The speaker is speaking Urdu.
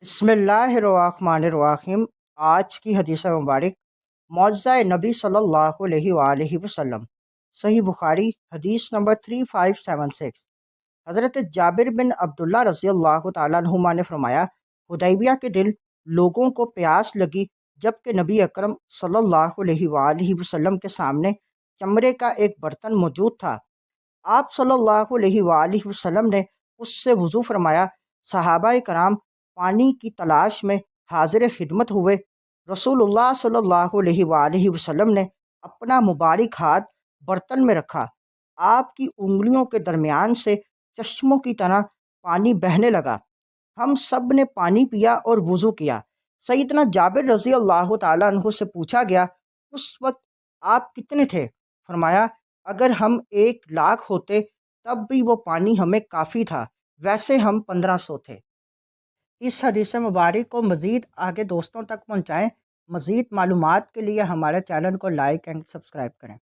بسم اللہ الرحمن الرحیم۔ آج کی حدیث مبارک معجزہ نبی صلی اللہ علیہ وآلہ وسلم، صحیح بخاری حدیث نمبر 3576۔ حضرت جابر بن عبداللہ رضی اللہ تعالیٰ عنہما نے فرمایا، حدیبیہ کے دن لوگوں کو پیاس لگی جبکہ نبی اکرم صلی اللہ علیہ وآلہ وسلم کے سامنے چمڑے کا ایک برتن موجود تھا۔ آپ صلی اللہ علیہ وآلہ وسلم نے اس سے وضو فرمایا۔ صحابہ کرام پانی کی تلاش میں حاضر خدمت ہوئے۔ رسول اللہ صلی اللہ علیہ وآلہ وسلم نے اپنا مبارک ہاتھ برتن میں رکھا۔ آپ کی انگلیوں کے درمیان سے چشموں کی طرح پانی بہنے لگا۔ ہم سب نے پانی پیا اور وضو کیا۔ سیدنا جابر رضی اللہ تعالیٰ عنہ سے پوچھا گیا، اس وقت آپ کتنے تھے؟ فرمایا، اگر ہم 1,00,000 ہوتے تب بھی وہ پانی ہمیں کافی تھا، ویسے ہم 1500 تھے۔ اس حدیث مبارک کو مزید آگے دوستوں تک پہنچائیں۔ مزید معلومات کے لیے ہمارے چینل کو لائک اینڈ سبسکرائب کریں۔